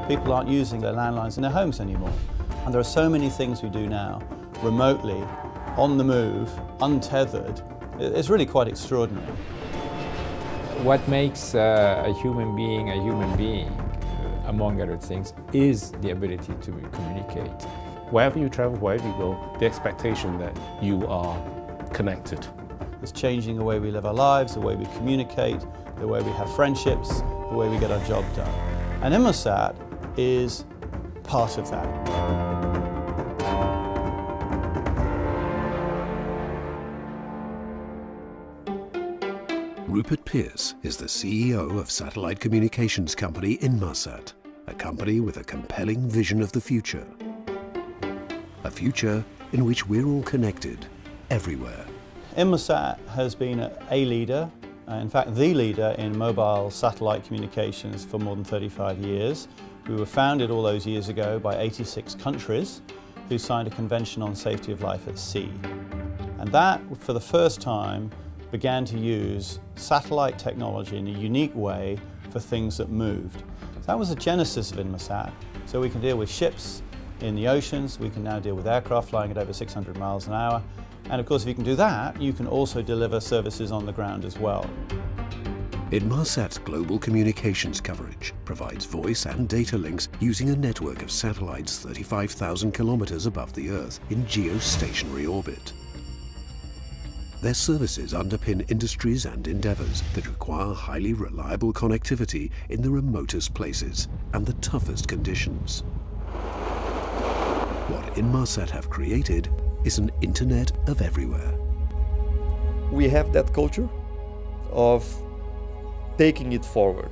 People aren't using their landlines in their homes anymore. And there are so many things we do now, remotely, on the move, untethered. It's really quite extraordinary. What makes a human being, among other things, is the ability to communicate. Wherever you travel, wherever you go, the expectation that you are connected. It's changing the way we live our lives, the way we communicate, the way we have friendships, the way we get our job done. And Inmarsat is part of that. Rupert Pearce is the CEO of satellite communications company Inmarsat, a company with a compelling vision of the future. A future in which we're all connected, everywhere. Inmarsat has been a leader, in fact the leader in mobile satellite communications for more than 35 years. We were founded all those years ago by 86 countries who signed a convention on safety of life at sea. And that, for the first time, began to use satellite technology in a unique way for things that moved. So that was the genesis of Inmarsat. So we can deal with ships in the oceans, we can now deal with aircraft flying at over 600 miles an hour. And of course, if you can do that, you can also deliver services on the ground as well. Inmarsat's global communications coverage provides voice and data links using a network of satellites 35,000 kilometers above the Earth in geostationary orbit. Their services underpin industries and endeavors that require highly reliable connectivity in the remotest places and the toughest conditions. What Inmarsat have created is an internet of everywhere. We have that culture of taking it forward.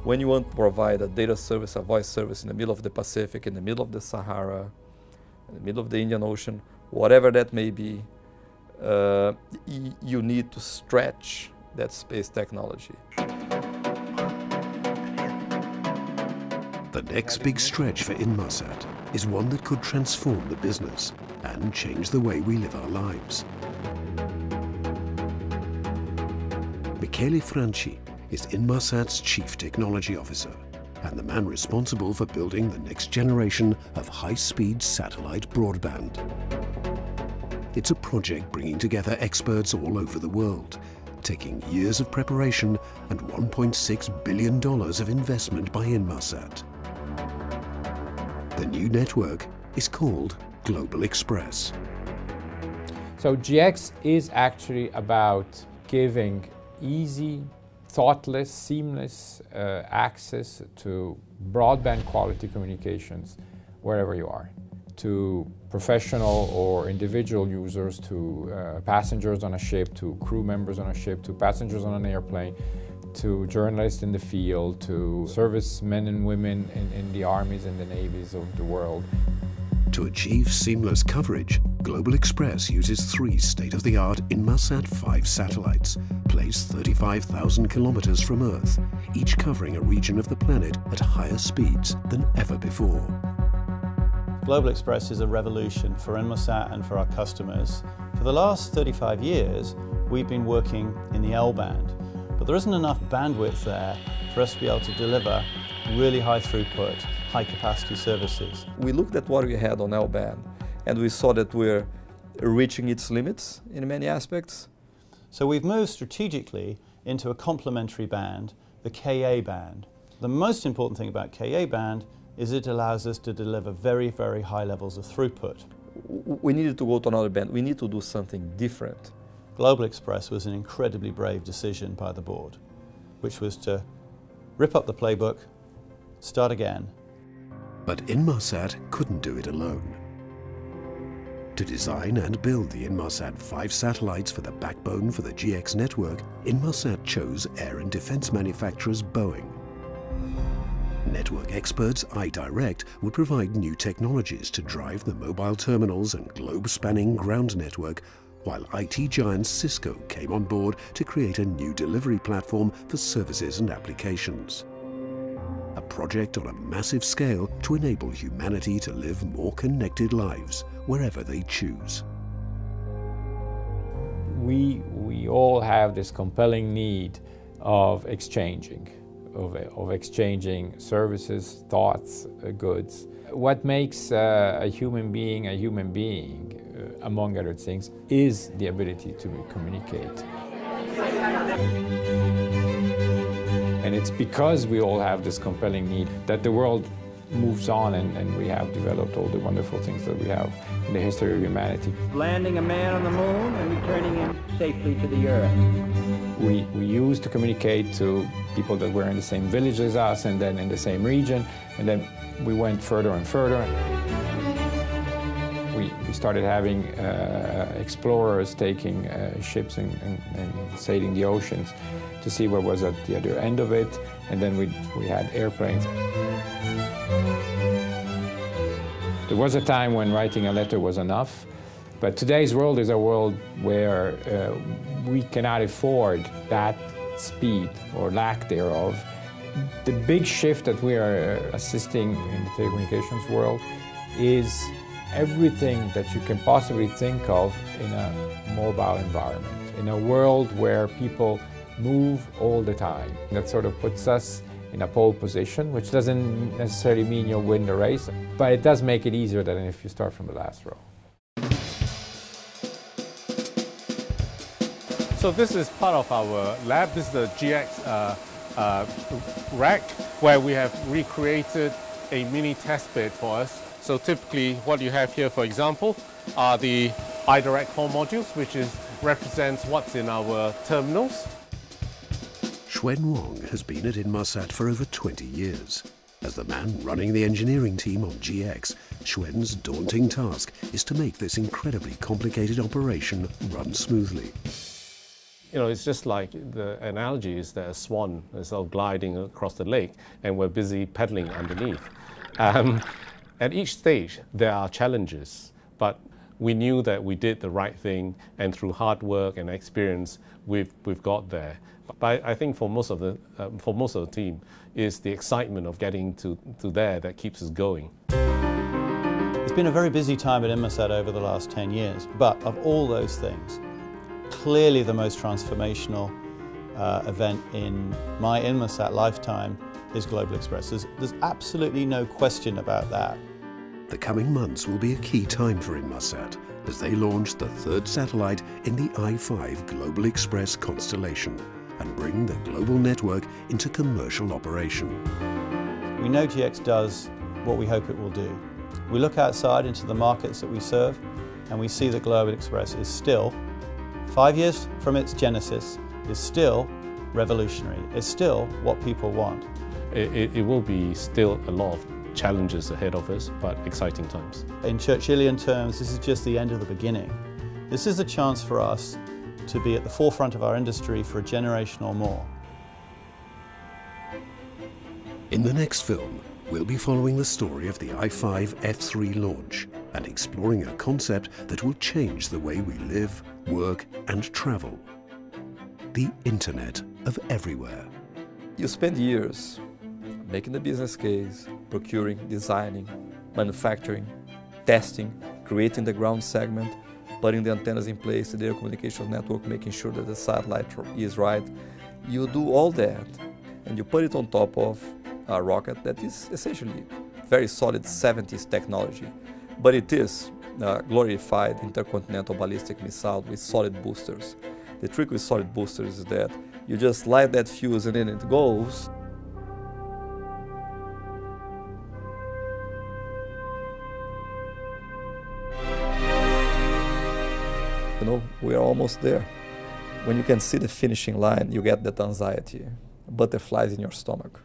When you want to provide a data service, a voice service in the middle of the Pacific, in the middle of the Sahara, in the middle of the Indian Ocean, whatever that may be, you need to stretch that space technology. The next big stretch for Inmarsat is one that could transform the business and change the way we live our lives. Michele Franchi is Inmarsat's Chief Technology Officer and the man responsible for building the next generation of high-speed satellite broadband. It's a project bringing together experts all over the world, taking years of preparation and $1.6 billion of investment by Inmarsat. The new network is called Global Xpress. So GX is actually about giving easy, thoughtless, seamless access to broadband quality communications wherever you are, to professional or individual users, to passengers on a ship, to crew members on a ship, to passengers on an airplane, to journalists in the field, to servicemen and women in the armies and the navies of the world. To achieve seamless coverage, Global Xpress uses 3 state-of-the-art Inmarsat 5 satellites, placed 35,000 kilometers from Earth, each covering a region of the planet at higher speeds than ever before. Global Xpress is a revolution for Inmarsat and for our customers. For the last 35 years, we've been working in the L-band, but there isn't enough bandwidth there for us to be able to deliver really high throughput, high capacity services. We looked at what we had on L-band and we saw that we're reaching its limits in many aspects. So we've moved strategically into a complementary band, the Ka band. The most important thing about Ka band is it allows us to deliver very, very high levels of throughput. We needed to go to another band. We need to do something different. Global Xpress was an incredibly brave decision by the board, which was to rip up the playbook, start again. But Inmarsat couldn't do it alone. To design and build the Inmarsat 5 satellites for the backbone for the GX network, Inmarsat chose air and defense manufacturers Boeing. Network experts iDirect would provide new technologies to drive the mobile terminals and globe-spanning ground network, while IT giant Cisco came on board to create a new delivery platform for services and applications. A project on a massive scale to enable humanity to live more connected lives wherever they choose. We all have this compelling need of exchanging. of exchanging services, thoughts, goods. What makes a human being, among other things, is the ability to communicate. And it's because we all have this compelling need that the world moves on, and we have developed all the wonderful things that we have in the history of humanity. Landing a man on the moon and returning him safely to the earth. We used to communicate to people that were in the same village as us, and then in the same region, and then we went further and further. We started having explorers taking ships and sailing the oceans to see what was at the other end of it, and then we had airplanes. There was a time when writing a letter was enough, but today's world is a world where we cannot afford that speed or lack thereof. The big shift that we are assisting in the telecommunications world is everything that you can possibly think of in a mobile environment, in a world where people move all the time. That sort of puts us in a pole position, which doesn't necessarily mean you'll win the race, but it does make it easier than if you start from the last row. So this is part of our lab. This is the GX rack, where we have recreated a mini test bed for us. So typically what you have here, for example, are the iDirect core modules, which represents what's in our terminals. Xuan Wang has been at Inmarsat for over 20 years. As the man running the engineering team on GX, Xuan's daunting task is to make this incredibly complicated operation run smoothly. You know, it's just like the analogy is that a swan is sort of gliding across the lake, and we're busy pedaling underneath. At each stage, there are challenges, but we knew that we did the right thing, and through hard work and experience, we've got there. But I think for most of the team, is the excitement of getting to there that keeps us going. It's been a very busy time at Inmarsat over the last 10 years, but of all those things, clearly the most transformational event in my Inmarsat lifetime is Global Xpress. There's absolutely no question about that. The coming months will be a key time for Inmarsat as they launch the third satellite in the i5 Global Xpress constellation and bring the global network into commercial operation. We know GX does what we hope it will do. We look outside into the markets that we serve, and we see that Global Xpress is still, 5 years from its genesis, is still revolutionary. It's still what people want. It will be still a lot of challenges ahead of us, but exciting times. In Churchillian terms, this is just the end of the beginning. This is a chance for us to be at the forefront of our industry for a generation or more. In the next film, we'll be following the story of the i5 F3 launch and exploring a concept that will change the way we live, work and travel. The Internet of Everywhere. You spend years making the business case, procuring, designing, manufacturing, testing, creating the ground segment, putting the antennas in place, the data communications network, making sure that the satellite is right. You do all that and you put it on top of a rocket that is essentially very solid 70s technology, but it is a glorified intercontinental ballistic missile with solid boosters. The trick with solid boosters is that you just light that fuse and then it goes. You know, we are almost there. When you can see the finishing line, you get that anxiety, butterflies in your stomach.